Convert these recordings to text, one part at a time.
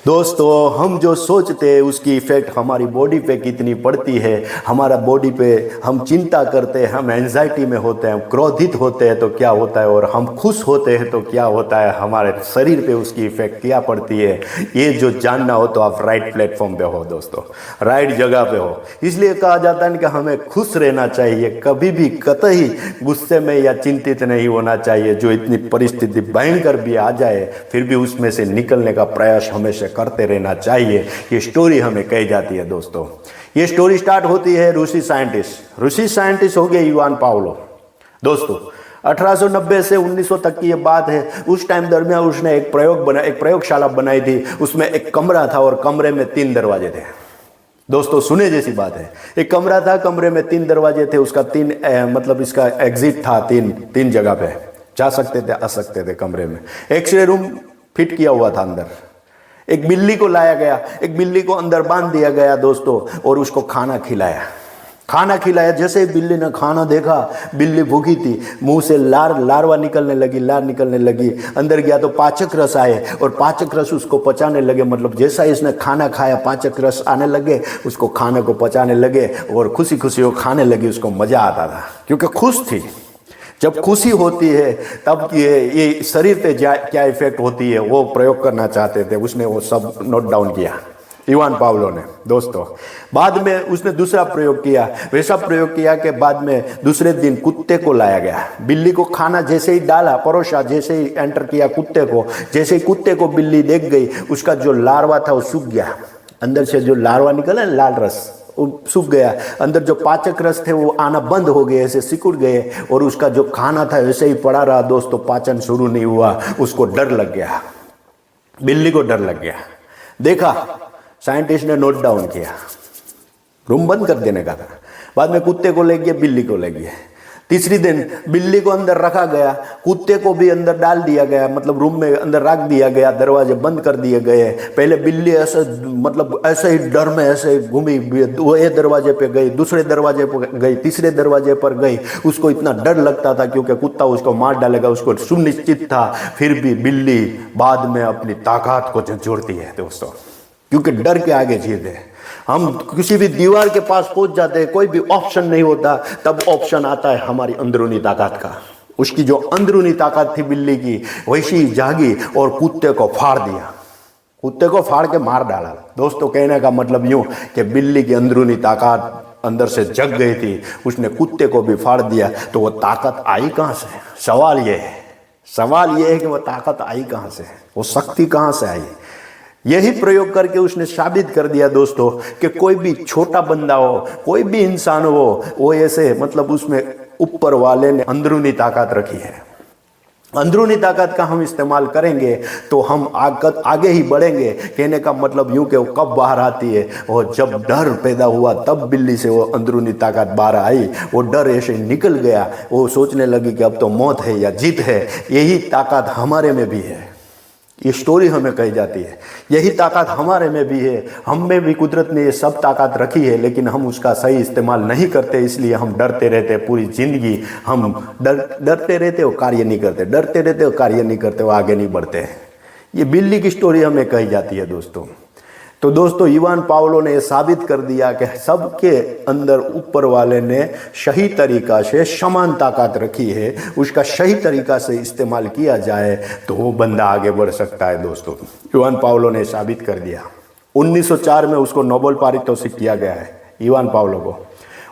दोस्तों, हम जो सोचते हैं उसकी इफ़ेक्ट हमारी बॉडी पे कितनी पड़ती है। हमारा बॉडी पे हम चिंता करते हैं, हम एंजाइटी में होते हैं, क्रोधित होते हैं तो क्या होता है, और हम खुश होते हैं तो क्या होता है, हमारे शरीर पे उसकी इफ़ेक्ट क्या पड़ती है। ये जो जानना हो तो आप राइट प्लेटफॉर्म पे हो दोस्तों, राइट जगह पे हो। इसलिए कहा जाता है कि हमें खुश रहना चाहिए, कभी भी कतई गुस्से में या चिंतित नहीं होना चाहिए। जो इतनी परिस्थिति भयंकर भी आ जाए फिर भी उसमें से निकलने का प्रयास हमेशा करते रहना चाहिए। ये स्टोरी हमें कही जाती है दोस्तों। ये स्टोरी स्टार्ट होती है रूसी साइंटिस्ट हो गए युवान पावलो। दोस्तों 1890 से 1900 तक की ये बात है। उस टाइम दरमियान उसने एक प्रयोगशाला बनाई थी। उसमें एक कमरा था और कमरे में 3 दरवाजे थे। दोस्तों सुने जैसी बात है, एक कमरा था, कमरे में 3 दरवाजे थे। उसका मतलब इसका एग्जिट था, तीन जगह पे जा सकते थे, आ सकते थे। कमरे में एक्सरे रूम फिट किया हुआ था। अंदर एक बिल्ली को लाया गया, एक बिल्ली को अंदर बांध दिया गया दोस्तों, और उसको खाना खिलाया। जैसे ही बिल्ली ने खाना देखा, बिल्ली भूखी थी, मुंह से लार्वा निकलने लगी। अंदर गया तो पाचक रस आए और पाचक रस उसको पचाने लगे। मतलब जैसा इसने खाना खाया पाचक रस आने लगे, उसको खाने को पचाने लगे और खुशी खुशी वो खाने लगी। उसको मजा आता था क्योंकि खुश थी। जब खुशी होती है तब ये शरीर पे क्या इफेक्ट होती है वो प्रयोग करना चाहते थे। उसने वो सब नोट डाउन किया युवान पावलो ने। दोस्तों बाद में उसने दूसरा प्रयोग किया, वैसा प्रयोग किया कि बाद में दूसरे दिन कुत्ते को लाया गया। बिल्ली को खाना जैसे ही डाला, परोसा, जैसे ही एंटर किया कुत्ते को, जैसे ही कुत्ते को बिल्ली देख गई, उसका जो लार्वा था वो सूख गया। अंदर से जो लार्वा निकला लाल रस सूख गया। अंदर जो पाचक रस थे वो आना बंद हो गए, ऐसे सिकुड़ गए, और उसका जो खाना था वैसे ही पड़ा रहा दोस्तों। पाचन शुरू नहीं हुआ। उसको डर लग गया, बिल्ली को डर लग गया। देखा, साइंटिस्ट ने नोट डाउन किया, रूम बंद कर देने का था। बाद में कुत्ते को ले गए, बिल्ली को ले गए। तीसरी दिन बिल्ली को अंदर रखा गया, कुत्ते को भी अंदर डाल दिया गया, मतलब रूम में अंदर रख दिया गया, दरवाजे बंद कर दिए गए। पहले बिल्ली ऐसे ही डर में ऐसे ही घूमी, वो एक दरवाजे पे गई, दूसरे दरवाजे पर गई, तीसरे दरवाजे पर गई। उसको इतना डर लगता था क्योंकि कुत्ता उसको मार डालेगा, उसको सुनिश्चित था। फिर भी बिल्ली बाद में अपनी ताकत को जोड़ती है दोस्तों, क्योंकि डर के आगे जीत है। हम किसी भी दीवार के पास पहुंच जाते हैं, कोई भी ऑप्शन नहीं होता, तब ऑप्शन आता है हमारी अंदरूनी ताकत का। उसकी जो अंदरूनी ताकत थी बिल्ली की, वैसी जागी और कुत्ते को फाड़ दिया, कुत्ते को फाड़ के मार डाला। दोस्तों कहने का मतलब यूं कि बिल्ली की अंदरूनी ताकत अंदर से जग गई थी, उसने कुत्ते को भी फाड़ दिया। तो वो ताकत आई कहाँ से? सवाल ये है कि वो ताकत आई कहाँ से, वो शक्ति कहाँ से आई? यही प्रयोग करके उसने साबित कर दिया दोस्तों कि कोई भी छोटा बंदा हो, कोई भी इंसान हो, वो ऐसे मतलब उसमें ऊपर वाले ने अंदरूनी ताकत रखी है। अंदरूनी ताकत का हम इस्तेमाल करेंगे तो हम आगे ही बढ़ेंगे। कहने का मतलब यूं कि वो कब बाहर आती है, और जब डर पैदा हुआ तब बिल्ली से वो अंदरूनी ताकत बाहर आई। वो डर ऐसे निकल गया, वो सोचने लगी कि अब तो मौत है या जीत है। यही ताकत हमारे में भी है। ये स्टोरी हमें कही जाती है, यही ताकत हमारे में भी है। हम में भी कुदरत ने ये सब ताकत रखी है, लेकिन हम उसका सही इस्तेमाल नहीं करते। इसलिए हम डरते रहते पूरी जिंदगी। हम डरते रहते हो, कार्य नहीं करते, डरते रहते हो, कार्य नहीं करते हो, आगे नहीं बढ़ते। ये बिल्ली की स्टोरी हमें कही जाती है दोस्तों। तो दोस्तों युवान पावलो ने यह साबित कर दिया कि सबके अंदर ऊपर वाले ने सही तरीका से समान ताकत रखी है। उसका सही तरीका से इस्तेमाल किया जाए तो वो बंदा आगे बढ़ सकता है दोस्तों। युवान पावलो ने साबित कर दिया। 1904 में उसको नोबेल पारितोषिक दिया गया है युवान पावलो को।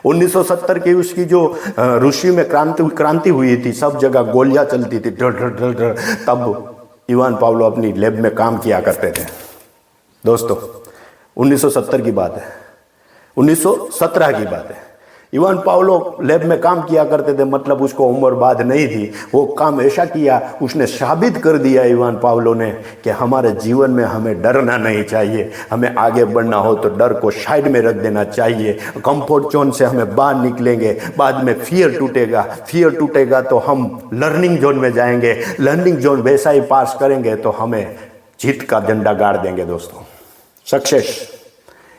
1970 की उसकी जो रूसी में क्रांति हुई थी, सब जगह गोलियां चलती थी, डर डर डर डर, तब युवान पावलो अपनी लैब में काम किया करते थे दोस्तों। 1970 की बात है, 1917 की बात है। युवान पावलो लैब में काम किया करते थे, मतलब उसको उम्र बात नहीं थी। वो काम ऐसा किया, उसने साबित कर दिया युवान पावलो ने कि हमारे जीवन में हमें डरना नहीं चाहिए। हमें आगे बढ़ना हो तो डर को साइड में रख देना चाहिए। कंफर्ट जोन से हमें बाहर निकलेंगे, बाद में फियर टूटेगा तो हम लर्निंग जोन में जाएंगे। लर्निंग जोन वैसा ही पास करेंगे तो हमें जीत का झंडा गाड़ देंगे दोस्तों। सक्सेस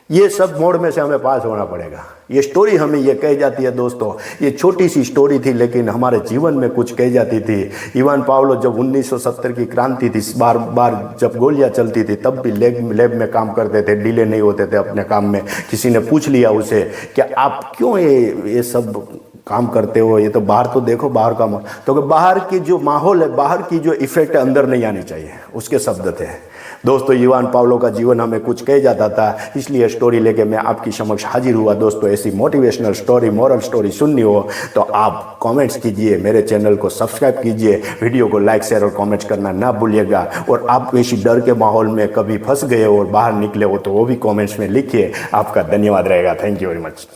ये सब मोड में से हमें पास होना पड़ेगा। ये स्टोरी हमें ये कह जाती है दोस्तों, ये छोटी सी स्टोरी थी लेकिन हमारे जीवन में कुछ कह जाती थी। इवान पावलो जब 1970 की क्रांति थी, बार बार जब गोलियां चलती थी तब भी लेब में काम करते थे, डिले नहीं होते थे अपने काम में। किसी ने पूछ लिया उसे कि आप क्यों ये सब काम करते हो, ये तो बाहर तो देखो, बाहर का तो बाहर की जो माहौल है, बाहर की जो इफेक्ट अंदर नहीं आनी चाहिए, उसके शब्द थे दोस्तों। इवान पावलो का जीवन हमें कुछ कह जाता था, इसलिए स्टोरी लेके मैं आपकी समक्ष हाजिर हुआ दोस्तों। ऐसी मोटिवेशनल स्टोरी, मॉरल स्टोरी सुननी हो तो आप कमेंट्स कीजिए, मेरे चैनल को सब्सक्राइब कीजिए, वीडियो को लाइक शेयर और कमेंट्स करना ना भूलिएगा। और आप इसी डर के माहौल में कभी फंस गए हो और बाहर निकले हो तो वो भी कमेंट्स में लिखिए। आपका धन्यवाद रहेगा। Thank you very much.